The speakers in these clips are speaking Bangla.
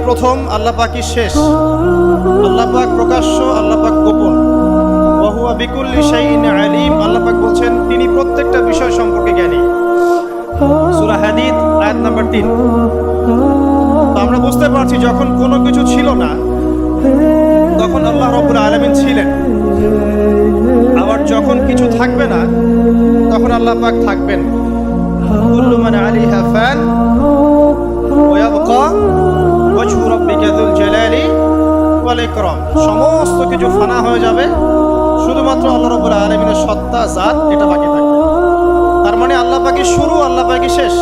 প্রথম, আল্লাহ পাকই শেষ। আল্লাহ পাক প্রকাশ্য, আল্লাহ পাক গোপন। ওয়া হুয়া বিকুল্লি শাইইন আলিম। আল্লাহ পাক বলছেন তিনি প্রত্যেকটা বিষয় সম্পর্কে জ্ঞানী। সূরা হাদীদ আয়াত নাম্বার 3। তো আমরা বুঝতে পারছি যখন কোনো কিছু ছিল না তখন আল্লাহ রাব্বুল আলামিন ছিলেন, আবার যখন কিছু থাকবে না তখন আল্লাহ পাক থাকবেন। কুল্লু মান আলাইহা ফান ওয়া ইয়াবকা ওয়াজহু রাব্বিকা যুল জালালি ওয়াল ইকরাম। সমস্ত কিছু ফানা হয়ে যাবে, শুধুমাত্র আল্লাহ রাব্বুল আলামিনের সত্তা, জাত এটা বাকি থাকবে। তার মানে আল্লাহ পাকই শুরু, আল্লাহ পাকই শেষ।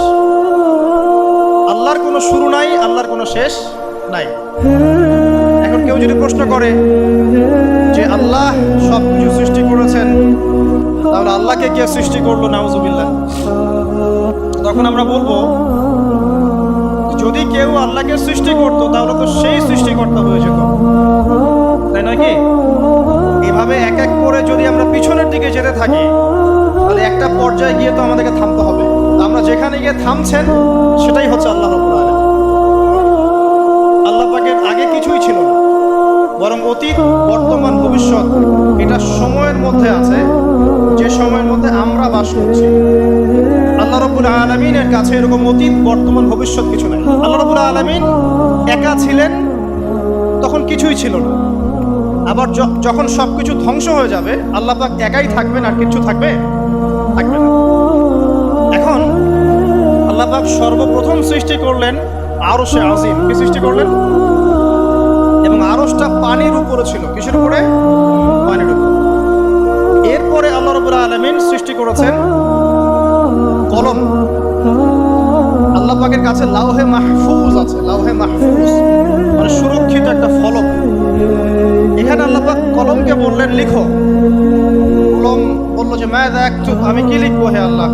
আল্লাহর কোনো শুরু নাই, আল্লাহর কোনো শেষ নাই। এখন কেউ যদি প্রশ্ন করে যে আল্লাহ সব কিছু সৃষ্টি করেছেন, তাহলে আল্লাহকে কে সৃষ্টি করলো? নাউজুবিল্লাহ। তখন আমরা বলবো যদি কেউ আল্লাহকে সৃষ্টি করতো তাহলে তো সেই সৃষ্টিকর্তা হয়ে যেত, তাই নয় কি? এভাবে এক এক করে যদি আমরা পিছনের দিকে যেতে থাকি তাহলে একটা পর্যায়ে গিয়ে তো আমাদেরকে থামতে হবে। আমরা যেখানে গিয়ে থামছেন সেটাই হচ্ছে আল্লাহ রাব্বুল আলামিন। আল্লাহ পাকের আগে কিছুই ছিল না, বরং অতীত, বর্তমান, ভবিষ্যৎ এটা সময়ের মধ্যে আছে, যে সময়ের মধ্যে আমরা বাস করছি। আল্লাহ রাব্বুল আলামিনের কাছে এরকম অতীত, বর্তমান, ভবিষ্যৎ কিছু নাই। আল্লাহ রাব্বুল আলামিন একা ছিলেন, তখন কিছুই ছিল না। আবার যখন সবকিছু ধ্বংস হয়ে যাবে আল্লাহ পাক একাই থাকবেন, আর কিছু থাকবে না। এখন আল্লাহ পাক সর্বপ্রথম সৃষ্টি করলেন আরশে আজিম। কি সৃষ্টি করলেন? এবং আরশটা পানির উপরে ছিল। কিসের উপরে? পানির উপরে। এরপরে আল্লাহ রাব্বুল আলামিন সৃষ্টি করেছেন কলম। আল্লাহ পাকের কাছে লাউহে মাহফুজ আছে। লাউহে মাহফুজ মানে সুরক্ষিত একটা ফলক। এখানে আল্লাহ পাক কলমকে বললেন লিখো। কলম বলল যে মাযা আকতুব, আমি কি লিখবো হে আল্লাহ?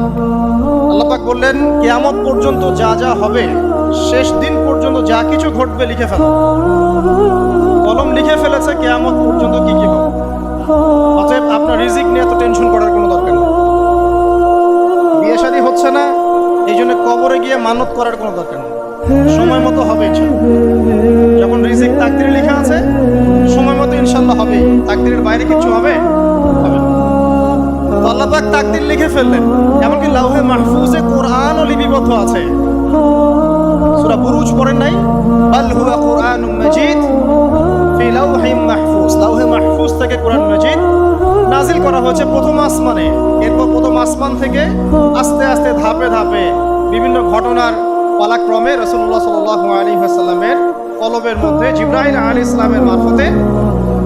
আল্লাহ পাক বললেন কিয়ামত পর্যন্ত যা যা হবে, শেষ দিন পর্যন্ত যা কিছু ঘটবে লিখে ফেলো। কলম লিখে ফেলেছে কিয়ামত পর্যন্ত কি কি হবে। অতএব আপনার রিজিক নিয়ে তো টেনশন করার কোনো দরকার নেই। বিয়ে শাদী হচ্ছে না, এই জন্য কবরে গিয়ে মানত করার কোনো দরকার নেই। সময় মতো হবে ইনশাল্লাহ। যখন রিজিক তাকদিরে লেখা আছে সময় মতো ইনশাল্লাহ হবে। তাকদিরের বাইরে কিছু হবে না। তো আল্লাহ পাক তাকদির লিখে ফেললেন। এমনকি লাউহে মাহফুজে কোরআনও লিপিবদ্ধ আছে। সূরা বুরুজ পড়েন নাই? বাল হুয়া কুরআনুম মাজিদ ফি লাউহিম মাহফুজ। লাউহে মাহফুজ থেকে কোরআন মাজিদ নাজিল করা হয়েছে প্রথম আসমানে। এরপর প্রথম আসমান থেকে আস্তে আস্তে ধাপে ধাপে বিভিন্ন ঘটনার পালাক্রমে রাসূলুল্লাহ সাল্লাল্লাহু আলাইহি ওয়াসাল্লামের কলবের মধ্যে জিবরাইল আলাইহিস সালামের মারফতে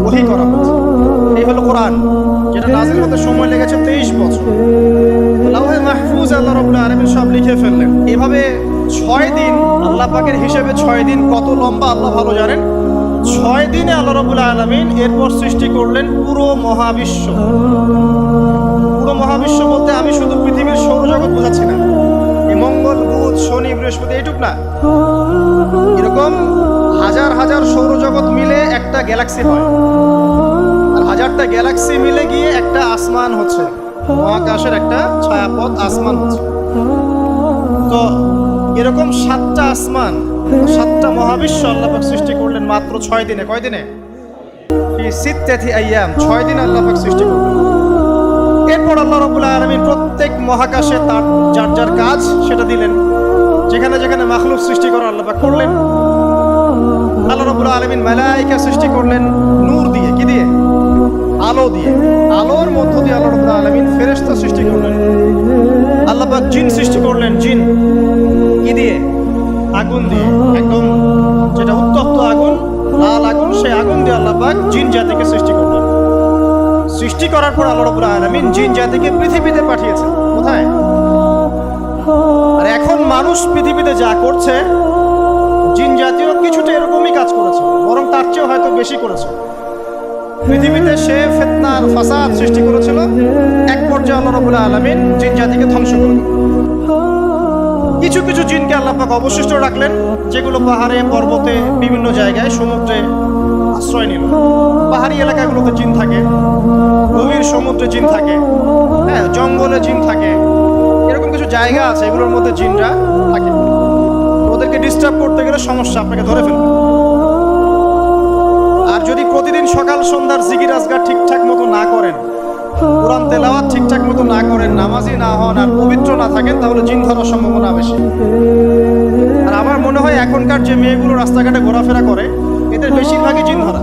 ওহী করা হয়েছে। এই হলো কোরআন, যেটা নাজিল হতে সময় লেগেছে 23 বছর। লাউহে মাহফুজ আল্লাহ রাব্বুল আলামিন সব লিখে ফেললেন। এভাবে 6 দিন, আল্লাহ পাকের হিসেবে 6 দিন কত লম্বা আল্লাহ ভালো জানেন। 6 দিনে আল্লাহ রাব্বুল আলামিন এরপর সৃষ্টি করলেন পুরো মহাবিশ্ব। পুরো মহাবিশ্ব বলতে আমি শুধু পৃথিবীর সৌরজগৎ বোঝাচ্ছি না। এই মঙ্গল, বুধ, শনি, বৃহস্পতি এইটুক না, এরকম হাজার হাজার সৌরজগৎ মিলে একটা গ্যালাক্সি হয়, আর হাজারটা গ্যালাক্সি মিলে গিয়ে একটা আসমান হচ্ছে। মহাকাশের একটা ছায়াপথ আসমান হচ্ছে। তো এরকম 7টা আসমান, 7টা মহাবিশ্ব আল্লাহ পাক সৃষ্টি করলেন মাত্র 6 দিনে। কয় দিনে? ফি সিত্তাতি আইয়াম। 6 দিনে আল্লাহ পাক সৃষ্টি করলেন। এরপর আল্লাহ রাব্বুল আলামিন প্রত্যেক মহাকাশে তার যার যার কাজ সেটা দিলেন। যেখানে যেখানে মাখলুক সৃষ্টি করা আল্লাহ পাক করলেন। আল্লাহ রাব্বুল আলামিন মালায়েকা সৃষ্টি করলেন নূর দিয়ে। কি দিয়ে? আলো দিয়ে। আলোর মধ্য দিয়ে আল্লাহ রাব্বুল আলামিন ফেরেশতা সৃষ্টি করলেন। আল্লাহ পাক জিন সৃষ্টি করলেন। জিন কি দিয়ে? আগুন দিয়ে। একদম যেটা উত্তপ্ত আগুন, লাল আগুন, সেই আগুন দিয়ে আল্লাহ পাক জিন জাতিকে সৃষ্টি করলেন। সৃষ্টি করার পর আল্লাহ রাব্বুল আলামিন জিন জাতিকে পৃথিবীতে পাঠিয়েছেন। কোথায়? আর এখন মানুষ পৃথিবীতে যা করছে, জিন জাতীয় কিছুটা এরকমই কাজ করেছে, বরং তার চেয়েও হয়তো বেশি করেছে। পৃথিবীতে সে ফিতনা আর ফাসাদ সৃষ্টি করেছিল। এক পর্যায়ে আল্লাহ রাব্বুল আলামিন জিন জাতিকে ধ্বংস করলেন। কিছু কিছু জিনকে আল্লাহ পাক অবশিষ্ট রাখলেন, যেগুলো পাহাড়ে, পর্বতে, বিভিন্ন জায়গায়, সমুদ্রে আশ্রয় নিল। পাহাড়ি এলাকাগুলোতে জিন থাকে, গভীর সমুদ্রে জিন থাকে, হ্যাঁ, জঙ্গলে জিন থাকে। এরকম কিছু জায়গা আছে, এগুলোর মধ্যে জিনরা থাকে। ওদেরকে ডিস্টার্ব করতে গেলে সমস্যা, আপনাকে ধরে ফেলবে। সকাল সন্ধ্যার জিকির আজগার ঠিকঠাক মতো না করেন, কোরআন তেলাওয়াত ঠিকঠাক মতো না করেন, নামাজি না হন আর পবিত্র না থাকেন, তাহলে জিন ধরার সম্ভাবনা বেশি। আর আমার মনে হয় এখনকার যে মেয়েগুলো রাস্তাঘাটে ঘোরাফেরা করে এদের বেশিরভাগই জিন ধরা।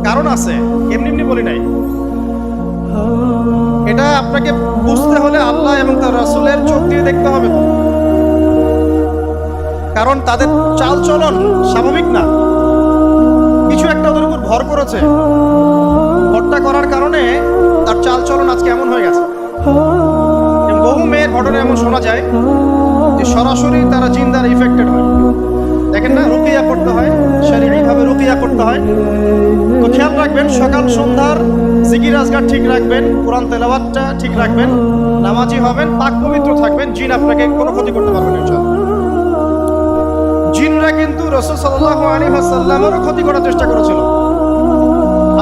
কারণ আছে, এমনি এমনি বলি নাই। এটা আপনাকে বুঝতে হলে আল্লাহ এবং তার রাসূলের চোখ দিয়ে দেখতে হবে তো। কারণ তাদের চালচলন স্বাভাবিক না, কিছু একটা ওদের উপর ভর করেছে, ভরটা করার কারণে তার চালচলন আজকে এমন হয়ে গেছে। বহু মেয়ের ঘটনা এমন শোনা যায় যে সরাসরি তারা জিন দ্বারা ইফেক্টেড হয়। দেখেন না, রুকিয়া করতে হয়, শারীরিকভাবে রুকিয়া করতে হয়। তো খেয়াল রাখবেন, সকাল সন্ধ্যার জিকির আজগার ঠিক রাখবেন, কোরআন তেলাওয়াতটা ঠিক রাখবেন, নামাজি হবেন, পাক পবিত্র থাকবেন, জিন আপনাকে কোনো ক্ষতি করতে পারবে না ইনশাআল্লাহ। জিনরা কিন্তু রাসূল সাল্লাল্লাহু আলাইহি ওয়াসাল্লামেরও ক্ষতি করার চেষ্টা করেছিল।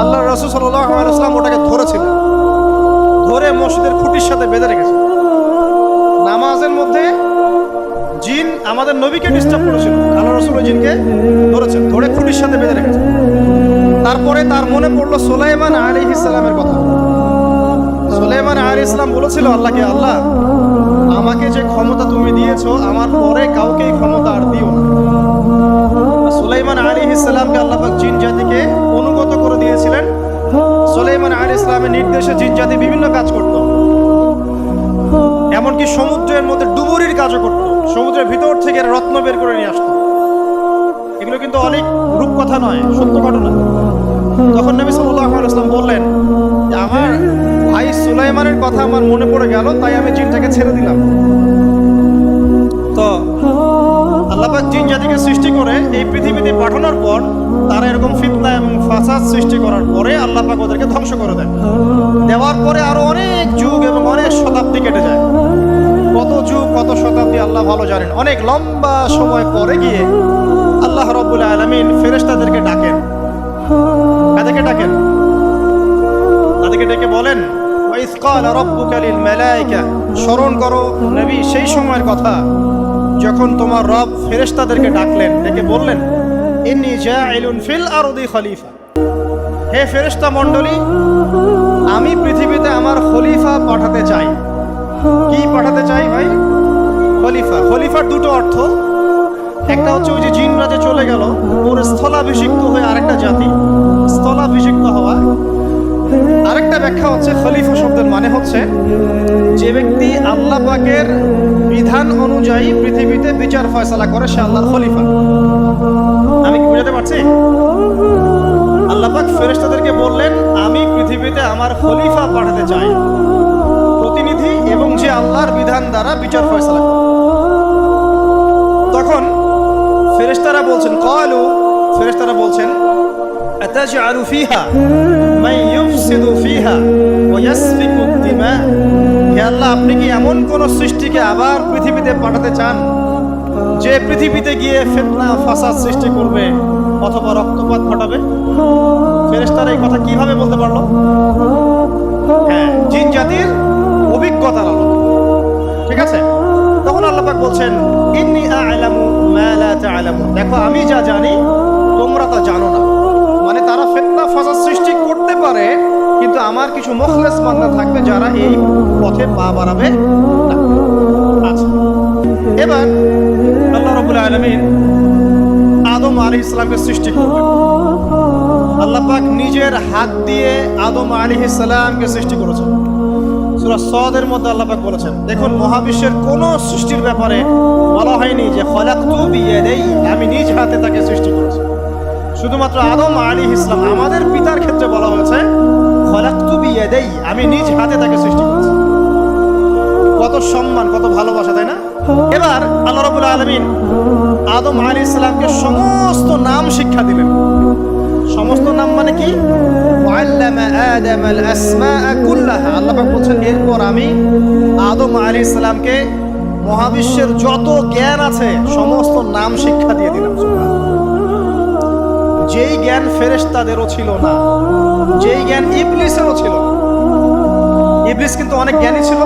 আল্লাহর রাসূল সাল্লাল্লাহু আলাইহি ওয়াসাল্লাম ওটাকে ধরেছিলেন, ধরে মসজিদের খুঁটির সাথে বেঁধে রেখেছে। নামাজের মধ্যে জিন আমাদের নবীকে ডিস্টার্ব করেছিল, আল্লাহ রাসূল ওই জিনকে ধরেছেন, ধরে খুঁটির সাথে বেঁধে রেখেছে। তারপরে তার মনে পড়লো সুলাইমান আলাইহিস সালামের কথা। সুলাইমান আলাইহিস সালাম বলেছিল আল্লাহকে, আল্লাহ আমাকে যে ক্ষমতা তুমি দিয়েছো আমার পরে কাউকে এই ক্ষমতা আর দিও না। সুলাইমান আলাইহিস সালামকে আল্লাহ পাক জিন জাতিকে অনুগত করে দিয়েছিলেন। সুলাইমান আলাইহিস সালামের নির্দেশে জিন জাতি বিভিন্ন কাজ করত, এমনকি সমুদ্রের মধ্যে ডুবুরির কাজও করত, সমুদ্রের ভিতর থেকে রত্ন বের করে নিয়ে আসতো। এগুলো কিন্তু অনেক রূপকথা নয়, সত্য ঘটনা। তখন নবী সাল্লাল্লাহু আলাইহি ওয়াসাল্লাম বললেন যে আমার ভাই সুলাইমানের কথা আমার মনে পড়ে গেল, তাই আমি জিনটাকে ছেড়ে দিলাম। তো আল্লাহ পাক জিন জাতিকে সৃষ্টি করে এই পৃথিবীতে পাঠানোর পর তারা এরকম ফিতনা এবং ফাসাদ সৃষ্টি করার পরে আল্লাহ পাক ওদেরকে ধ্বংস করে দেন। দেওয়ার পরে আরো অনেক যুগ এবং অনেক শতাব্দী কেটে যায়। কত যুগ কত শতাব্দী আল্লাহ ভালো জানেন। অনেক লম্বা সময় পরে গিয়ে আল্লাহ রাব্বুল আলামিন ফেরেশতাদেরকে ডাকেন। তাদেরকে ডাকেন, তাদেরকে ডেকে বলেন ওয়াইস ক্বালা রাব্বুকা লিল মালায়েকা, স্মরণ করো নবী সেই সময়ের কথা যখন তোমার রব ফেরেশতাদেরকে ডাকলেন, ডেকে বললেন ইন্নী জাইলুন ফিল আরদি খলিফা, হে ফেরেশতা মণ্ডলী আমি পৃথিবীতে আমার খলিফা পাঠাতে চাই। কি পাঠাতে চাই ভাই? খলিফা। খলিফার দুটো অর্থ, একটা হচ্ছে ওই যে জিনরা যে চলে গেল ওর স্থলাভিষিক্ত হয়ে আরেকটা জাতি, স্থলাভিষিক্ত হওয়া। আরেকটা ব্যাখ্যা হচ্ছে খলিফা শব্দের মানে হচ্ছে যে ব্যক্তি আল্লাহ পাকের বিধান অনুযায়ী পৃথিবীতে বিচার ফয়সালা করে সে আল্লাহর খলিফা। আমি কি বুঝাতে পারছি? আল্লাহ পাক ফেরেশতাদেরকে বললেন আমি পৃথিবীতে আমার খলিফা পাঠাতে চাই, প্রতিনিধি এবং যে আল্লাহর বিধান দ্বারা বিচার ফয়সালা করে। তখন ফেরেশতারা বলছেন ক্বালু, ফেরেশতারা বলছেন আতাজআলু ফিহা মান ইউফসিদু ফিহা ওয়া ইয়াসফিকু দিমা, হে আল্লাহ আপনি কি এমন কোন সৃষ্টিকে আবার পৃথিবীতে পাঠাতে চান যে পৃথিবীতে গিয়ে ফিতনা ফাসাদ সৃষ্টি করবে অথবা রক্তপাত ঘটাবে? ফেরেশতারা এই কথা কিভাবে বলতে পারলো? হ্যাঁ, জিন জাতির অভিজ্ঞতার আলো। ঠিক আছে, তখন আল্লাহ পাক বলছেন ইন্নী আ'লামু মা লা তা'লামুন, দেখো আমি যা জানি তোমরা তা জানো না। মানে তারা ফিতনা ফাসাদ সৃষ্টি করতে পারে, কিন্তু আমার কিছু মুখলেস বান্দা থাকবে যারা এই পথে পা বাড়াবে না। আচ্ছা, এবার আল্লাহ রাব্বুল আলামিন আদম আলাইহিস সালামকে সৃষ্টি করলেন। আল্লাহ পাক নিজের হাত দিয়ে আদম আলাইহিস সালামকে সৃষ্টি করেছেন। সূরা সাদের মধ্যে আল্লাহ পাক বলেছেন, দেখুন মহাবিশ্বের কোন সৃষ্টির ব্যাপারে বলা হয়নি যে খলাকতু বিয়াদাই, আমি নিজ হাতে তাকে সৃষ্টি করেছি। শুধুমাত্র আদম আলাইহিস সালাম, আমাদের পিতার ক্ষেত্রে বলা হয়েছে খলাকতু বিয়াদাই, আমি নিজ হাতে তাকে সৃষ্টি করেছি। কত সম্মান, কত ভালোবাসা, তাই না? এবার আল্লাহ রাব্বুল আলামিন আদম আলাইহিস সালামকে সমস্ত নাম শিক্ষা দিলেন। সমস্ত নাম মানে কি? ওয়াল্লামা আদম আল আসমাআ কুল্লাহা, আল্লাহ পাক বলেন এরপর আমি আদম আলাইহিস সালামকে মহাবিশ্বের যত জ্ঞান আছে সমস্ত নাম শিক্ষা দিয়ে দিলাম। যেই জ্ঞান ফেরেশতাদেরও ছিল না, যেই জ্ঞান ইবলিসেরও ছিল না। ইবলিস কিন্তু অনেক জ্ঞানী ছিল,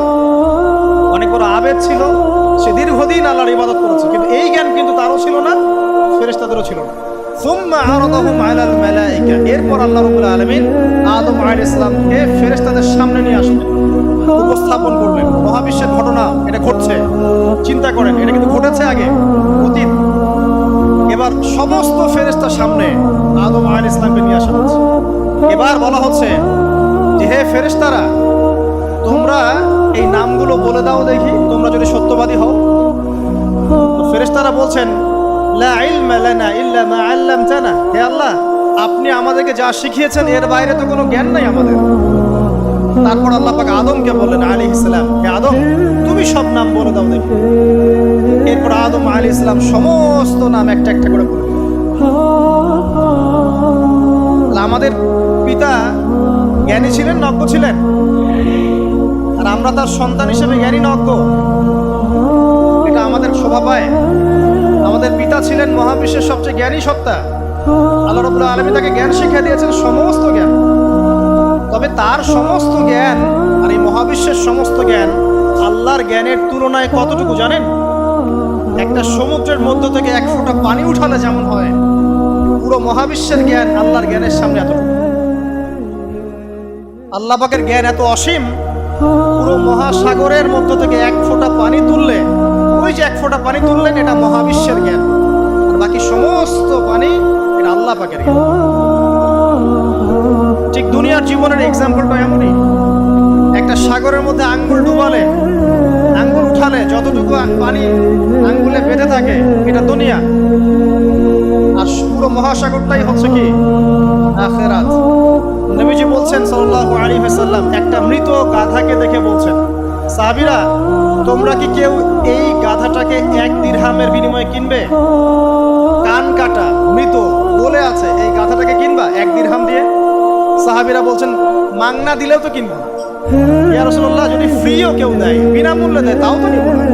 অনেক বড় আবেদ ছিল, সে দীর্ঘদিন আল্লাহর ইবাদত করেছে, কিন্তু এই জ্ঞান কিন্তু তারও ছিল না, ফেরেশতাদেরও ছিল না। সুম্মা আরাদাহুম আলাল মালাইকা, এরপর আল্লাহ রাব্বুল আলামিন আদম আলাইহিস সালামকে ফেরেশতাদের সামনে নিয়ে আসলেন, উপস্থাপন করলেন। মহাবিশ্বের ঘটনা, এটা ঘটছে, চিন্তা করেন, এটা কিন্তু ঘটেছে আগে, অতীত। এবার সমস্ত ফেরেশতার সামনে আদম আলাইহিস সালামকে নিয়ে আসা হচ্ছে। এবার বলা হচ্ছে যে হে ফেরেশতারা, তোমরা এই নামগুলো বলে দাও দেখি, তোমরা যদি সত্যবাদী হও। ফেরেশতারা বলছেন লা ইলমা লানা ইল্লা মা আল্লামতানা, হে আল্লাহ, আপনি আমাদেরকে যা শিখিয়েছেন এর বাইরে তো কোনো জ্ঞান নাই আমাদের। তারপর আল্লাহ পাক আদমকে বললেন আলাইহিস সালাম, হে আদম, তুমি সব নাম বলে দাও দেখি। এরপর আদম আলাইহিস সালাম সমস্ত নাম একটা একটা করে বললেন। আমাদের পিতা জ্ঞানী ছিলেন, নজ্ঞ ছিলেন, আর আমরা তার সন্তান হিসেবে জ্ঞানী নজ্ঞ, এটা আমাদের শোভা পায়। আমাদের পিতা ছিলেন মহাবিশ্বের সবচেয়ে জ্ঞানী সত্তা। আল্লাহ রাব্বুল আলামিন তাকে জ্ঞান শিক্ষা দিয়েছেন, সমস্ত জ্ঞান। তবে তার সমস্ত জ্ঞান আর এই মহাবিশ্বের সমস্ত জ্ঞান আল্লাহর জ্ঞানের তুলনায় কতটুকু জানেন? একটা সমুদ্রের মধ্য থেকে এক ফোঁটা পানি উঠালে যেমন হয়, পুরো মহাবিশ্বের জ্ঞান আল্লাহর জ্ঞানের সামনে এতটুকু। আল্লাহ পাকের জ্ঞান এত অসীম, পুরো মহাসাগরের মধ্য থেকে এক ফোঁটা পানি তুললে, ওই যে এক ফোঁটা পানি তুললেন, এটা মহাবিশ্বের জ্ঞান, আর বাকি সমস্ত পানি এটা আল্লাহ পাকের জ্ঞান। ঠিক দুনিয়ার জীবনের এক্সাম্পলটা এমনই। একটা সাগরের মধ্যে আঙ্গুল ডুবালে, আঙ্গুল উঠালে যতটুকু পানি আঙ্গুলে বেঁধে থাকে, এটা দুনিয়া। আর পুরো মহাসাগরটাই হচ্ছে কি? আখিরাত। নবীজি বলছেন সাল্লাল্লাহু আলাইহি ওয়াসাল্লাম, একটা মৃত গাধাকে দেখে বলছেন, সাহাবীরা, তোমরা কি কেউ এই গাধাটাকে 1 দিরহামের বিনিময়ে কিনবে? কান কাটা, মৃত, বলে আছে, এই গাধাটাকে কিনবা 1 দিরহাম দিয়ে? সাহাবীরা বলছেন, মাংনা দিলেও তো কিনবো না। ইয়া রাসূলুল্লাহ, যদি ফ্রিও কেউ দেয়, বিনামূল্যে দেয়, তাও তো নিব না।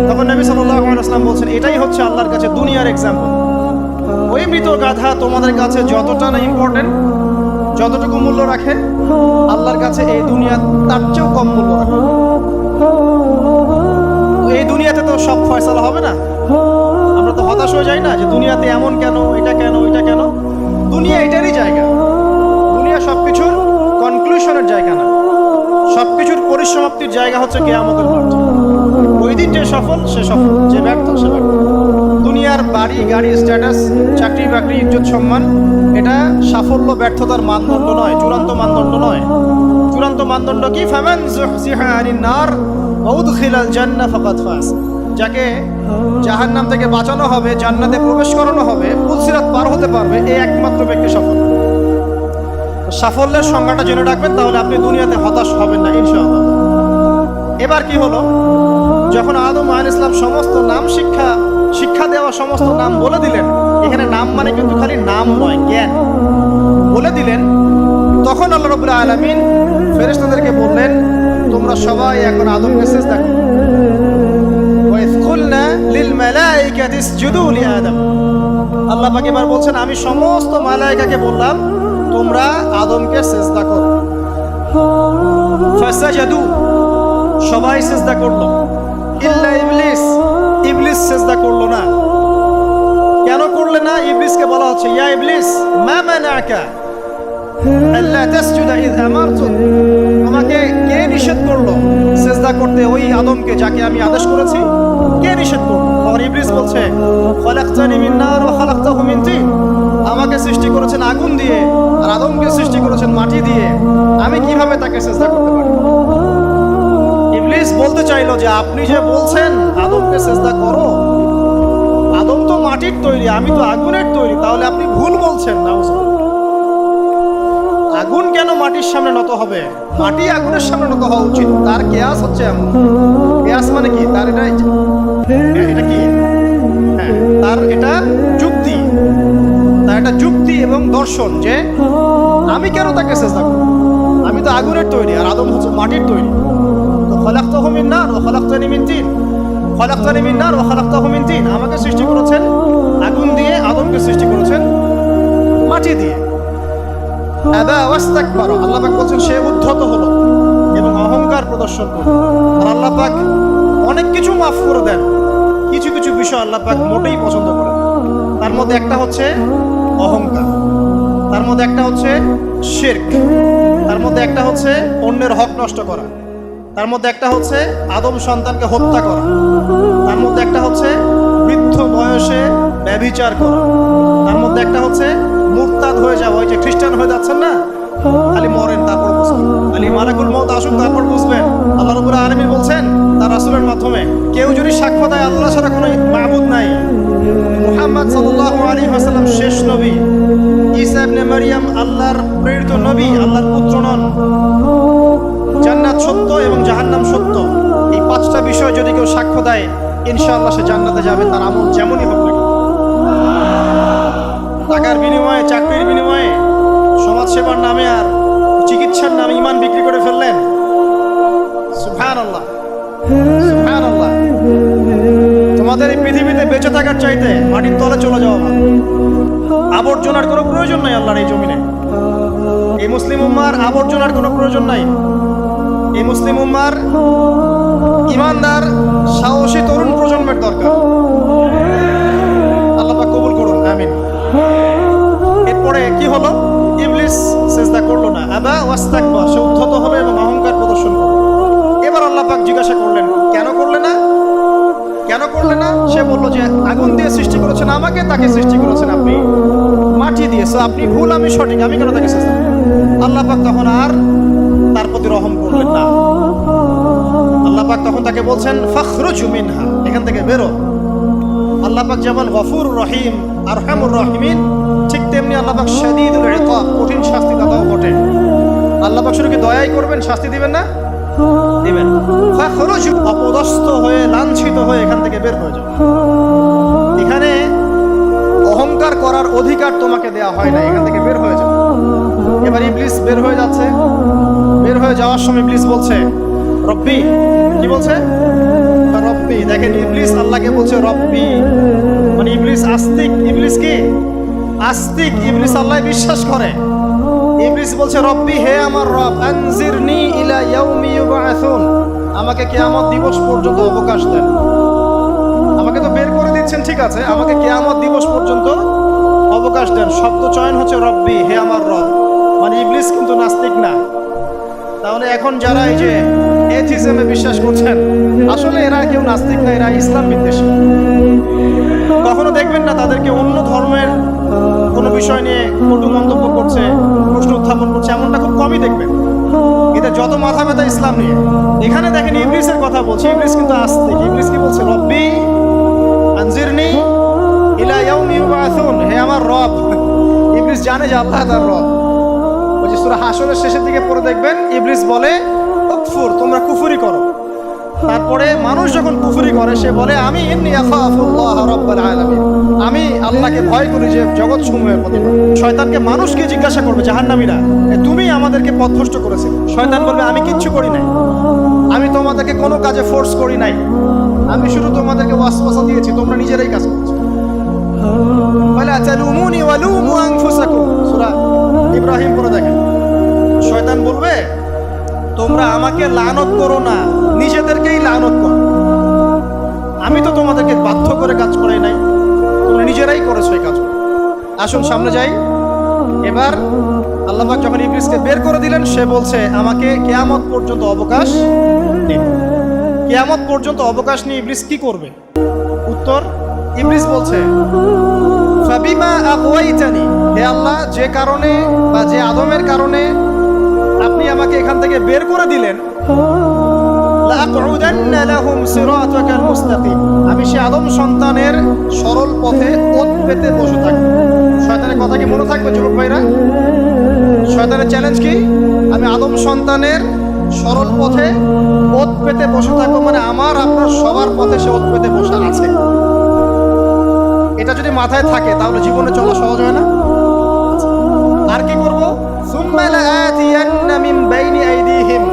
তখন নবী সাল্লাল্লাহু আলাইহি ওয়াসাল্লাম বলছেন, এটাই হচ্ছে আল্লাহর কাছে দুনিয়ার এক্সাম্পল। ওই মৃত গাধা তোমাদের কাছে যতটা না ইম্পর্টেন্ট, যতটুকু মূল্য রাখে, আল্লাহর কাছে এই দুনিয়া তার চেয়েও কম মূল্য রাখে। এই দুনিয়াতে তো সব ফয়সালা হবে না। আমরা তো হতাশ হয়ে যাই না যে দুনিয়াতে এমন কেন, এটা কেন, ওইটা কেন। দুনিয়া এটারই জায়গা। দুনিয়া সবকিছুর কনক্লুশনের জায়গা না, সবকিছুর পরিসমাপ্তির জায়গা হচ্ছে কিয়ামতের মাঠ। ওই দিন যে সফল সে সফল, যে ব্যর্থ সে ব্যর্থ। দুনিয়ার বাড়ি গাড়ি, স্ট্যাটাস, চাকরি বাকরি, ইজ্জত সম্মান, এটা সাফল্য ব্যর্থতার মানদণ্ড নয়, চূড়ান্ত মানদণ্ড নয়। চূড়ান্ত মানদণ্ড কি? ফামান যুহজিহা আনিন নার ওয়া উদখিলাল জান্নাহ ফাকাদ ফাজ। যাকে জাহান্নাম থেকে বাঁচানো হবে, জান্নাতে প্রবেশ করানো হবে, পুলসিরাত পার হতে পারবে, এই একমাত্র ব্যক্তি সফল। সাফল্যের সংজ্ঞাটা জেনে রাখবেন, তাহলে আপনি দুনিয়াতে হতাশ হবেন না ইনশাআল্লাহ। এবার কি হলো? যখন আদম আলাইহিস সালাম সমস্ত নাম শিক্ষা দেওয়া সমস্ত নাম বলে দিলেন, এখানে নাম মানে কিন্তু খালি নাম নয়, জ্ঞান বলে দিলেন, তখন আল্লাহ রাব্বুল আলামিন ফেরেশতাদেরকে বললেন, তোমরা সবাই এখন আদমকে সিজদা করো। ওয়া ইয কুলনা লিল মালাইকাতি ইসজুদু লি আদম। আল্লাহ পাক এবার বলছেন, আমি সমস্ত মালায়েকাকে বললাম তোমরা আদমকে সিজদা করো। ফাসাজাদু, সবাই সিজদা করলো, ইল্লা ইবলিস, ইবলিস সিজদা করলো না। কেন করলে না? ইবলিসকে বলা হচ্ছে, ইয়া ইবলিস মা মানাকা আল্লা তাসজুদা ইয আমারতুক, তোমাকে কে নিষেধ করলো সিজদা করতে ওই আদমকে যাকে আমি আদেশ করেছি? কে নিষেধ করলো? তখন ইবলিস বলছে, খালাকতানি মিন নার ওয়া খালাকতাহু মিন তিন, আমাকে সৃষ্টি করেছেন আগুন দিয়ে আর আদমকে সৃষ্টি করেছেন মাটি দিয়ে, আমি কিভাবে তাকে সিজদা করতে পারি? ইবলিস বলতে চাইলো যে আপনি যে বলছেন আদমকে সিজদা করো, আদম তো মাটির তৈরি, আমি তো আগুনের তৈরি, তাহলে আপনি ভুল বলছেন। নাউজুবিল্লাহ। আগুন কেন মাটির সামনে নত হবে? মাটি আগুনের সামনে নত হওয়া উচিত। তার কেয়াস হচ্ছে এমন। কেয়াস মানে কি? তার এটা কি? হ্যাঁ, তার এটা যুক্তি, তার এটা যুক্তি এবং দর্শন যে আমি কেন তাকে সিজদা করব? আমি তো আগুনের তৈরি আর আদম হচ্ছে মাটির তৈরি। তো খালাকতাহু মিন নার ওয়া খালাকতানি মিন তিন, খালাকতানি মিন নার ওয়া খালাকতাহু মিন তিন, আমাকে সৃষ্টি করেছেন আগুন দিয়ে, আদমকে সৃষ্টি করেছেন মাটি দিয়ে। আবা ওয়াস্তাকবারা, আল্লাহ পাক বলছেন সে উদ্ধত হলো এবং অহংকার প্রদর্শন করলো। আর আল্লাহ পাক অনেক কিছু মাফ করে দেন, কিছু কিছু বিষয় আল্লাহ পাক মোটেই পছন্দ করেন। তার মধ্যে একটা হচ্ছে অহংকার, তার মধ্যে একটা হচ্ছে শিরক, তার মধ্যে একটা হচ্ছে অন্যের হক নষ্ট করা, তার মধ্যে একটা হচ্ছে আদম সন্তানকে হত্যা করা, তার মধ্যে একটা হচ্ছে বৃদ্ধ বয়সে ব্যভিচার করা, তার মধ্যে একটা হচ্ছে মুরতাদ হয়ে যাওয়া। ওই যে খ্রিস্টান হয়ে যাচ্ছেন না, খালি মরেন তারপর বুঝবেন, খালি মালাকুল মউত আসুন তারপর বুঝবেন। আল্লাহ রাব্বুল আলামিন বলছেন তার রাসূলের মাধ্যমে, কেউ যদি সাক্ষ্য দেয় আল্লাহ ছাড়া কোনো মাবুদ নাই, মুহাম্মদ সাল্লাল্লাহু আলাইহি ওয়াসাল্লাম শেষ নবী, ঈসা ইবনে মারইয়াম আল্লাহর প্রেরিত নবী, আল্লাহর পুত্র নন, জান্নাত সত্য এবং জাহান্নাম সত্য, এই পাঁচটা বিষয় যদি কেউ সাক্ষ্য দেয় ইনশাআল্লাহ সে জান্নাতে যাবে, তার আমল যেমনই হোক না কেন। টাকার বিনিময়ে, চাকরির বিনিময়ে, সমাজ সেবার নামে আর চিকিৎসার নামে ইমান বিক্রি করে ফেললেন, সুবহানাল্লাহ সুবহানাল্লাহ। তোমাদের এই পৃথিবীতে বেঁচে থাকার চাইতে মাটির তলে চলে যাওয়া ভালো। আবর্জনার কোনো প্রয়োজন নাই আল্লাহর এই জমিনে। এই মুসলিম উম্মার আবর্জনার কোনো প্রয়োজন নাই। এই মুসলিম উম্মার ইমানদার সাহসী তরুণ প্রজন্মের দরকার। আল্লাহ পাক কবুল করুন, আমিন। এরপরে কি হলো? ইবলিস সিজদা করলো না, আবা ওয়াস্তাকবার, সে উদ্ধত হলো এবং অহংকার প্রদর্শন করলো। এবার আল্লাহ পাক জিজ্ঞাসা করলেন, কেন করলে না, কেন করলে না? সে বললো যে আগুন দিয়ে সৃষ্টি করেছেন আমাকে, তাকে সৃষ্টি করেছেন আপনি মাটি দিয়ে, সো আপনি ভুল আমি সঠিক, আমি কেন তাকে সিজদা করব? আল্লাহ পাক তখন আর তার প্রতি রহম করলেন না। আল্লাহ পাক তখন তাকে বলছেন ফাখরুজ মিনহা, এখান থেকে বেরো। আল্লাহ পাক যেমন গফুর রহিম আরহামুর রহিমিন, ঠিক তেমনি আল্লাহ পাক শাদীদুল ইকাব, কঠিন শাস্তি দাতাও বটে। আল্লাহ পাক শুধু কি দয়াই করবেন, শাস্তি দিবেন না? দিবেন। ফাখরুজ, অপদস্থ হয়ে লাঞ্ছিত হয়ে এখান থেকে বের হয়ে যাও। এখানে অহংকার করার অধিকার তোমাকে দেয়া হয় না, এখান থেকে বের হয়ে যাও। এবার ইবলিস বের হয়ে যাচ্ছে, বের হয়ে যাওয়ার সময় ইবলিস বলছে রব্বি, কি বলছে? রব্বি। দেখেন ইবলিস আল্লাহকে বলছে রব্বি, মানে ইবলিস আস্তিক। ইবলিস কি আস্তিক? ইবলিস আল্লাহ বিশ্বাস করে। ইবলিস বলছে রব্বি, হে আমার রব, আনজিরনি ইলা ইয়াউমি ইউবআসুন, আমাকে কিয়ামত দিবস পর্যন্ত অবকাশ দেন। আমাকে তো বের করে দিচ্ছেন, ঠিক আছে, আমাকে কিয়ামত দিবস পর্যন্ত অবকাশ দেন। শব্দ চয়ন হচ্ছে রব্বি, হে আমার রব, মানে ইবলিস কিন্তু নাস্তিক না। তাহলে এখন যারা এই যে এথিজমে বিশ্বাস করছেন, আসলে এরা কেউ নাস্তিক না, এরা ইসলাম বিদ্বেষী। কখনো দেখবেন না তাদেরকে অন্য ধর্মের কোনো বিষয় নিয়ে কটু মন্তব্য করছে, প্রশ্ন উত্থাপন করছে, এমনটা খুব কমই দেখবেন। এটা যত মাথা ব্যথা ইসলাম নিয়ে। এখানে দেখেন ইবলিসের কথা বলছে, ইবলিস কিন্তু আস্তিক। ইবলিস কি বলছে? রব্বি আনজিরনি ইলা ইয়াউমি ইউবআসুন, হে আমার রব। ইবলিস জানে যে আল্লাহ তার রব। ওই যে সূরা হাশরের শেষের দিকে পড়ে দেখবেন ইবলিস বলে উকফুর, তোমরা কুফরি করো। তারপরে মানুষ যখন কুফরি করে সে বলে আমি ইন্নী আখাফুল্লাহ রাব্বাল আলামিন, আমি আল্লাহকে ভয় করি যে জগৎ সমূহের প্রতিপালক। শয়তানকে মানুষকে জিজ্ঞাসা করবে জাহান্নামীরা, তুমি আমাদেরকে পথভ্রষ্ট করেছিলে। শয়তান বলবে আমি কিচ্ছু করি নাই, আমি তোমাদেরকে কোনো কাজে ফোর্স করি নাই, আমি শুধু তোমাদেরকে ওয়াসওয়াসা দিয়েছি, তোমরা নিজেরাই কাজ করছো। ফালা তালুমুনি ওয়ালুমু আনফুসাকুম, সূরা ইব্রাহিম পড়ে দেখেন। শয়তান বলবে তোমরা আমাকে লানত করো না, নিজেদেরকেই লানত করো, আমি তো তোমাদেরকে বাধ্য করে কাজ করাই নাই, তোমরা নিজেরাই করেছো এই কাজ। আসুন সামনে যাই। এবার আল্লাহ পাক যখন ইবলিসকে বের করে দিলেন, সে বলছে আমাকে কিয়ামত পর্যন্ত অবকাশ দিন। কিয়ামত পর্যন্ত অবকাশ নিয়ে ইবলিস কি করবে? উত্তর, ইবলিস বলছে ফাবিমা আগওয়াইতানি, হে আল্লাহ, যে কারণে বা যে আদমের কারণে আপনি আমাকে এখান থেকে বের করে দিলেন, লাআকউদান্না লাহুম সিরাতাকাল মুস্তাকিম, আমি সে আদম সন্তানের সরল পথে ওত পেতে বসে থাকব। শয়তানের কথা কি মনে থাকবে যুবক ভাইরা? শয়তানের চ্যালেঞ্জ কি? আমি আদম সন্তানের সরল পথে ওত পেতে বসে থাকবো, মানে আমার আপনার সবার পথে সে ওত পেতে বসে আছে। এটা যদি মাথায় থাকে তাহলে জীবনে চলা সহজ হয় না। আর কি করব? সুম্মা লাআতিয়ান্না মিন বাইনি আইদিহিম,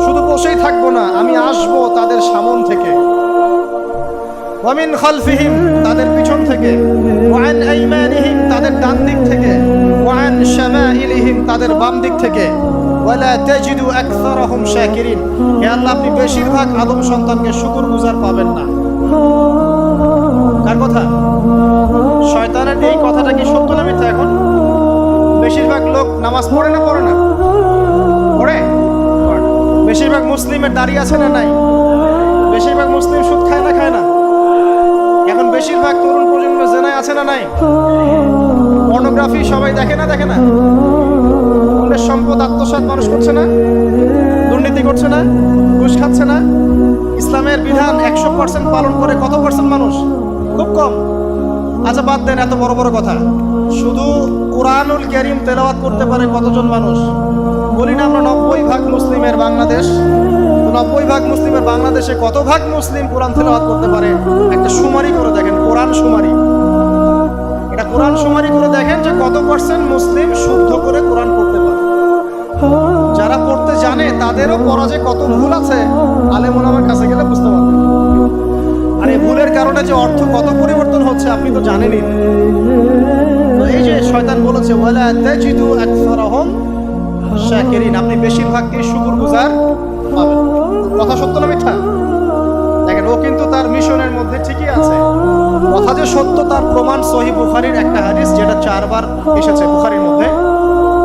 শুধু বসেই থাকবো না, আমি আসবো তাদের সামন থেকে, ওয়া মিন খালফিহিম, তাদের পিছন থেকে, ওয়া আন আইমানিহিম, তাদের ডান দিক থেকে, ওয়া আন শামাইলিহিম, তাদের বাম দিক থেকে, ওয়ালা তাজিদু আকসারাহুম শাকিরিন, হে আল্লাহ, আপনি বেশিরভাগ আদম সন্তানকে শুকরগুজার পাবেন না। কার কথা? শয়তানের কথাটা কি সত্য না মিথ্যা? এখন বেশিরভাগ লোক নামাজ পড়ে না পড়ে না? পড়ে। বেশিরভাগ মুসলিমের দাড়ি আছে না নাই? বেশিরভাগ মুসলিম সুদ খায় না খায় না? এখন বেশিরভাগ তরুণ প্রজন্ম জেনায় আছে না নাই? পর্নোগ্রাফি সবাই দেখে না দেখে না? অন্যের সম্পদ আত্মসাৎ মানুষ করছে না? দুর্নীতি করছে না? ঘুষ খাচ্ছে না? ইসলামের বিধান 100% পালন করে কত পার্সেন্ট মানুষ? খুব কম। আচ্ছা বাদ দেন এত বড় বড় কথা, শুধু কুরআনুল কারীম তেলাওয়াত করতে পারে কতজন মানুষ? বলি না আমরা 90% মুসলিমের বাংলাদেশ, 90% মুসলিমের বাংলাদেশে কত ভাগ মুসলিম কোরআন তেলাওয়াত করতে পারে? একটা শুমারি করে দেখেন, কোরআন শুমারি, এটা কোরআন শুমারি করে দেখেন যে কত পার্সেন্ট মুসলিম শুদ্ধ করে কোরআন পড়তে পারে। যারা পড়তে জানে তাদেরও পড়া যে কত ভুল আছে আলেম ওলামার কাছে গেলে বুঝতে পারবেন। আর এই ভুলের কারণে যে অর্থ কত পরিবর্তন হচ্ছে আপনি তো জানেনই। তো এই যে শয়তান বলেছে ওয়ালা তাজিদু আকসারাহুম শাকিরিন, আপনি বেশিরভাগকে শুকরগুজার পাবেন। কথা সত্য না মিথ্যা? দেখেন ও কিন্তু তার মিশনের মধ্যে ঠিকই আছে। কথা যে সত্য তার প্রমাণ সহিহ বুখারীর একটা হাদিস, যেটা 4 বার এসেছে বুখারীর মধ্যে,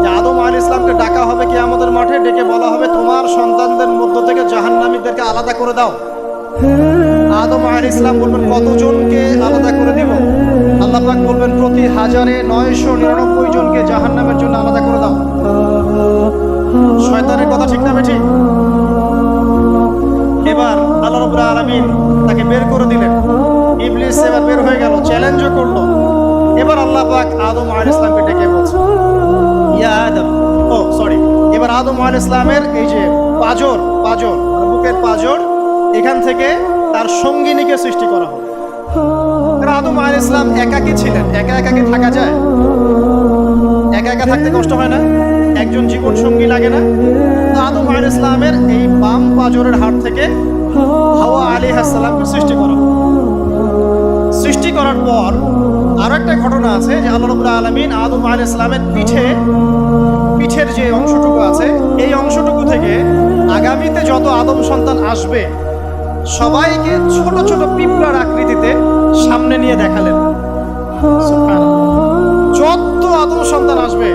যে আদম আলাইহিস সালামকে ডাকা হবে কিয়ামতের মাঠে, ডেকে বলা হবে তোমার সন্তানদের মধ্য থেকে জাহান্নামীদেরকে আলাদা করে দাও। আদম আলাইহিস সালাম বলবেন কতজনকে আলাদা করে দিব? আল্লাহ পাক বলবেন প্রতি 1099 জনকে জাহান্নামের জন্য আলাদা করে দাও। শয়তানের কথা ঠিক না বেঠিক? এবার আল্লাহ রাব্বুল আলামিন তাকে বের করে দিলেন। ইবলিস এবার বের হয়ে গেল, চ্যালেঞ্জও করলো। এবার আল্লাহ পাক আদম আলাইহিস সালামকে ডেকে বলছে ইয়া আদম, এবার আদম আলাইহিস সালামের এই যে পাঁজর বুকের পাঁজর, এখান থেকে তার সঙ্গিনীকে সৃষ্টি করা হবে। আদম আলাইহিস সালাম একাকী ছিলেন, একা কি থাকা যায়? একা থাকতে কষ্ট হয় না? একজন জীবন সঙ্গী লাগে না? তো আদম আলাইহিস সালামের এই বাম পাঁজরের হাড় থেকে হাওয়া আলাইহিস সালামকে সৃষ্টি করা হবে। সৃষ্টি করার পর আরো একটা ঘটনা আছে যে আল্লাহ রাব্বুল আলামিন আদম আলাইহিস সালামের পিঠের যে অংশটুকু আছে, এই অংশটুকু থেকে আগামীতে যত আদম সন্তান আসবে সবাইকে ছোট ছোট পিঁপড়ার আকৃতিতে সামনে নিয়ে দেখালেন। সুবহানাল্লাহ। যত আদম সন্তান আসবে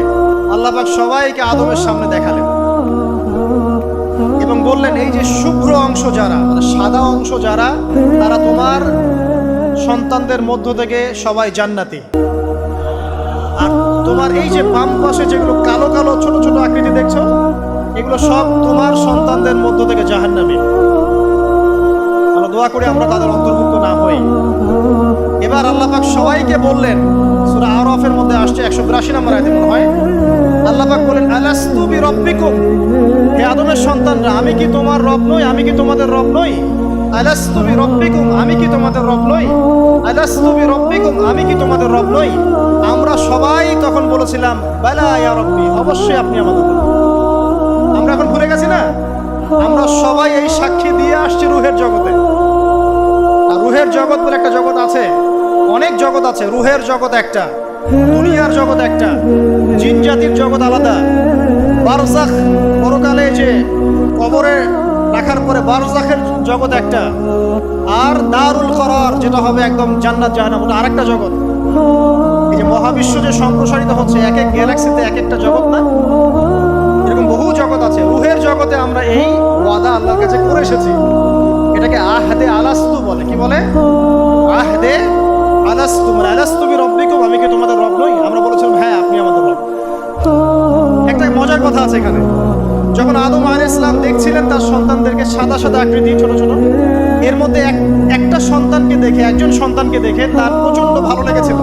আল্লাহ পাক সবাইকে আদমের সামনে দেখালেন এবং বললেন এই যে শুভ্র অংশ যারা, মানে সাদা অংশ যারা, তারা তোমার সন্তানদের মধ্য থেকে সবাই জান্নাতি। আর তোমার এই যে বাম পাশে যেগুলো কালো কালো ছোট ছোট আকৃতি দেখছো, এগুলো সব তোমার সন্তানদের মধ্য থেকে জাহান্নামী। আমরা দোয়া করি আমরা তাদের অন্তর্ভুক্ত না হই। এবার আল্লাহ পাক সবাইকে বললেন, সূরা আরাফের মধ্যে আসছে 182 নম্বর আয়াতে মনে হয়, আল্লাহ পাক বলেন আলাস্তু বিরাব্বিকুম, হে আদমের সন্তানরা আমি কি তোমার রব নই? আমি কি তোমাদের রব নই? আলাস্তু বিরাব্বিকুম, আমি কি তোমাদের রব নই? আলাস্তু বিরাব্বিকুম, আমি কি তোমাদের রব নই? আমরা সবাই তখন বলেছিলাম বালা ইয়া রাব্বি, অবশ্যই আপনি আমাদের রব। আমরা এখন ভুলে গেছি না? আমরা সবাই এই সাক্ষী দিয়ে আসছি রুহের জগতে। আর রুহের জগৎ বলে একটা জগৎ আছে, অনেক জগৎ আছে। রুহের জগৎ একটা, দুনিয়ার জগৎ একটা, জিন জাতির জগৎ আলাদা, বারজাখ পরকালে যে কবরে রাখার পরে বারজাখের জগৎ একটা, আর দারুল করার যেটা হবে একদম জান্নাত জাহান্নাম, ওটা আরেকটা জগৎ। এই যে মহাবিশ্ব যে সম্প্রসারিত হচ্ছে, এক এক গ্যালাক্সিতে এক একটা জগৎ না, এরকম বহু জগৎ আছে। রুহের জগতে আমরা এই ওয়াদা আল্লাহর কাছে করে এসেছি। এটাকে আহদে আলাস্তু বলে। কি বলে? আহদে আলাস্তু, মানে আলাস্তু বিরাব্বিকুম, আমি কি তোমাদের রব নই? আমরা বলেছিলাম হ্যাঁ আপনি আমাদের রব। একটা মজার কথা আছে এখানে, যখন আদম আলাইহিস সালাম দেখছিলেন তার সন্তানদেরকে সাদা সাদা আকৃতি ছোট ছোট, এর মধ্যে একটা সন্তানকে দেখে, একজন সন্তানকে দেখে তার প্রচন্ড ভালো লেগেছিল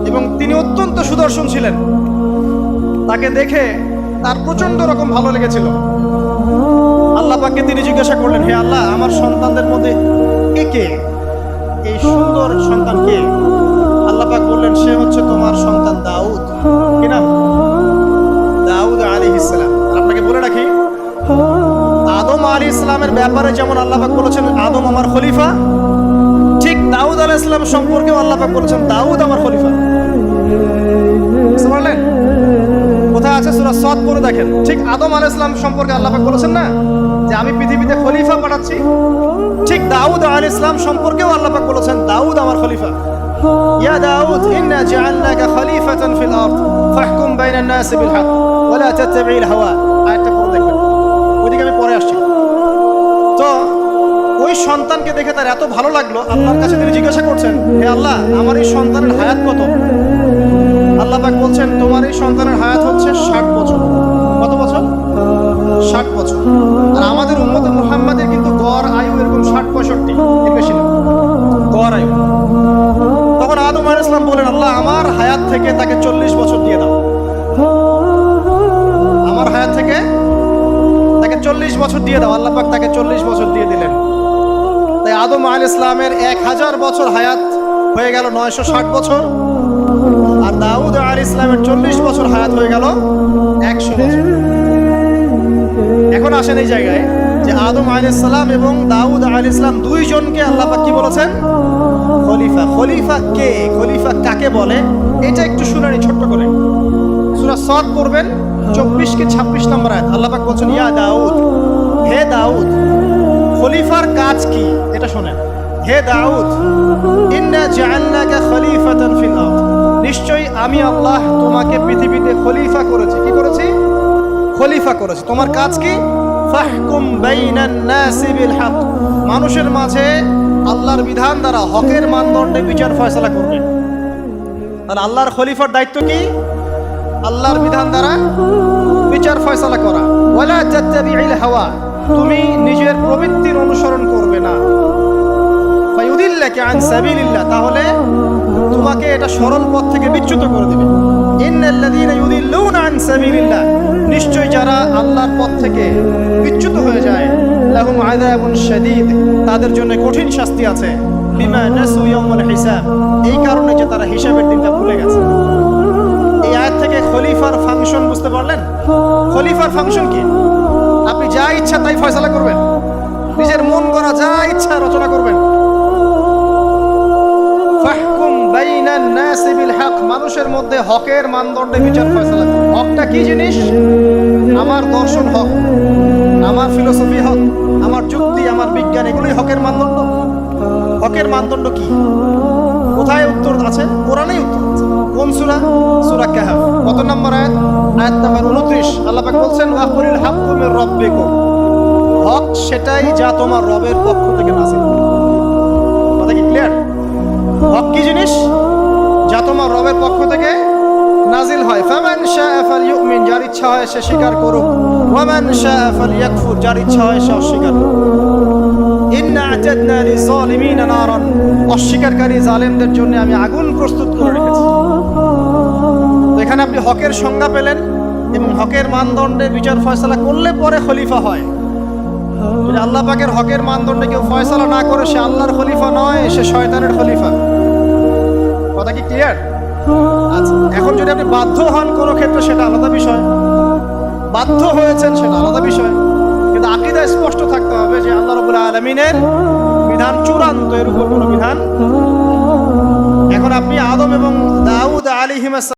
এবং তিনি অত্যন্ত সুদর্শন ছিলেন। তাকে দেখে তার প্রচন্ড রকম ভালো লেগেছিল। আল্লাহ পাককে তিনি জিজ্ঞাসা করলেন, হে আল্লাহ, আমার সন্তানদের মধ্যে কে, এই সুন্দর সন্তান কে? আল্লাহ পাক বললেন, সে হচ্ছে তোমার সন্তান দাউদ। কি নাম? দাউদ আলাইহিস সালাম। আপনাকে বলে রাখি, আদম আলাইহিস সালামের ব্যাপারে যেমন আল্লাহ পাক বলেছেন আদম আমার খলিফা, ঠিক দাউদ আলাইহিস সালাম সম্পর্কেও আল্লাহ পাক বলেছেন দাউদ আমার খলিফা। বুঝতে পারলেন? কোথায় আছে? সূরা সাদ পড়ে দেখেন। ঠিক আদম আলাইহিস সালাম সম্পর্কে আল্লাহ পাক বলেছেন না যে আমি পৃথিবীতে খলিফা পাঠাচ্ছি, ঠিক দাউদ আলাইহিস সালাম সম্পর্কেও আল্লাহ পাক বলেছেন দাউদ আমার খলিফা। ইয়া দাউদ ইন্না জাআলনাকা খলিফাতান ফিল আরদ ফাহকুম বাইনান নাস বিল হক ওয়া লা তাত্তাবি'ল হাওয়া। আয়াতটা পড়ে দেখবেন, ওইদিকে আমি পরে আসছি। তো ওই সন্তানকে দেখে তার এত ভালো লাগলো, আল্লাহর কাছে তিনি জিজ্ঞাসা করছেন, হে আল্লাহ, আমার এই সন্তানের হায়াত কত? আল্লাহ পাক বলছেন, তোমার এই সন্তানের হায়াত হচ্ছে 60 বছর। কত বছর? 60 বছর। আর আমাদের উম্মতে মুহাম্মাদের কিন্তু গড় আয়ু এরকম 60-65, এর বেশি না গড় আয়ু। তখন আদম আলাইহিস সালাম বলেন, আল্লাহ, আমার হায়াত থেকে তাকে 40 বছর দিয়ে দাও। আমার হায়াত থেকে তাকে 40 বছর দিয়ে দাও। আল্লাহ পাক তাকে 40 বছর দিয়ে দিলেন। তাই আদম আলাইহিস সালামের 1000 বছর হায়াত হয়ে গেল 960 বছর, আর দাউদ আলাইহিস সালামের 40 বছর হায়াত হয়ে গেল 100 বছর। এখন আসেন এই জায়গায় যে আদম আলাইহিস সালাম এবং দাউদ আলাইহিস সালাম দুইজনকে আল্লাহ পাক কি বলেছেন? খলিফা। খলিফা কে? খলিফা কাকে বলে? এটা একটু শুনানি ছোট্ট করে। সূরা সাদ পড়বেন, 24 কি 26 নম্বর আয়াত। আল্লাহ পাক বলেন, ইয়া দাউদ, হে দাউদ, খলিফার কাজ কি এটা শোনেন। হে দাউদ, ইন্না জাআলনাকা খলিফাতান ফিল আরদ, নিশ্চয়ই আমি আল্লাহ তোমাকে পৃথিবীতে খলিফা করেছি। কি করেছি? খলিফা করেছি। তোমার কাজ কি? ফাহকুম বাইনান নাসি বিল হক, মানুষের মাঝে আল্লাহর বিধান দ্বারা হকের মানদণ্ডে বিচার ফয়সালা করবে। তাহলে আল্লাহর খলিফার দায়িত্ব কি? আল্লাহর বিধান দ্বারা বিচার ফয়সালা করা। ওয়ালা তাত্তাবি'ল হাওয়া, তুমি নিজের প্রবৃত্তির অনুসরণ করবে না। ফায়ুদিল্লাকা আন সাবিলিল্লাহ, তাহলে তোমাকে এটা সরল পথ থেকে বিচ্যুত করে দেবে। ইন্নাল্লাযীনা ইউদিল্লুনা আন সাবিলিল্লাহ, নিশ্চয় যারা আল্লাহর পথ থেকে বিচ্যুত হয়ে যায়, লাহুম আযাবুন শাদীদ, তাদের জন্য কঠিন শাস্তি আছে। বিমা নাসু ইয়াউমাল হিসাব, এই কারণে যে তারা হিসাবের দিনটা ভুলে গেছে। এই আয়াত থেকে খলিফার ফাংশন বুঝতে পারলেন? খলিফার ফাংশন কি? আপনি যা ইচ্ছা তাই ফয়সালা করবেন, নিজের মন গড়া যা ইচ্ছা রচনা করবেন। ফাহকুম বাইনান নাসি বিল হক, মানুষের মধ্যে হকের মানদণ্ডে বিচার ফয়সালা করুন। হকটা কি জিনিস? আমার দর্শন হক, আমার ফিলোসফি হক, আমার যুক্তি, আমার বিজ্ঞান, এগুলোই হকের মানদণ্ড। হকের মানদণ্ড কি? কোথায় উত্তর আছে? কোরআনেই উত্তর আছে। কোন সূরা? সূরা কাহফ। কত নম্বর আয়াত? আয়াত নাম্বার 29। আল্লাহ পাক বলছেন, ওয়া কুলিল হাক্কু মির রাব্বিকুম, হক সেটাই যা তোমার রবের পক্ষ থেকে নাযিল। কথা কি ক্লিয়ার? হক কি জিনিস? যা তোমার রবের পক্ষ থেকে নাজিল হয়। ফামান শাআ ফালইউমিন, যার ইচ্ছা হয় সে স্বীকার করুক। ওয়া মান শাআ ফালইয়াকফুর, যার ইচ্ছা হয় সে অস্বীকার করুক। ইন্না আ'তাদনা লিযালিমিনা নারান, অস্বীকারী জালেমদের জন্য আমি আগুন প্রস্তুত করে রেখেছি। তো এখানে আপনি হকের সংজ্ঞা পেলেন এবং হকের মানদণ্ডে বিচার ফয়সালা করলে পরে খলিফা হয়। যদি আল্লাহ পাকের হকের মানদণ্ডে কেউ ফয়সালা না করে, সে আল্লাহর খলিফা নয়, সে শয়তানের খলিফা। কথা কি ক্লিয়ার? আচ্ছা, এখন যদি আপনি বাধ্য হন কোনো ক্ষেত্রে, সেটা আলাদা বিষয়। বাধ্য হয়েছেন সেটা আলাদা বিষয়, কিন্তু আকীদা স্পষ্ট থাকতে হবে যে আল্লাহ রাব্বুল আলামিনের বিধান চূড়ান্ত, এর উপর কোনো বিধান। এখন আপনি আদম এবং দাউদ আলাইহিস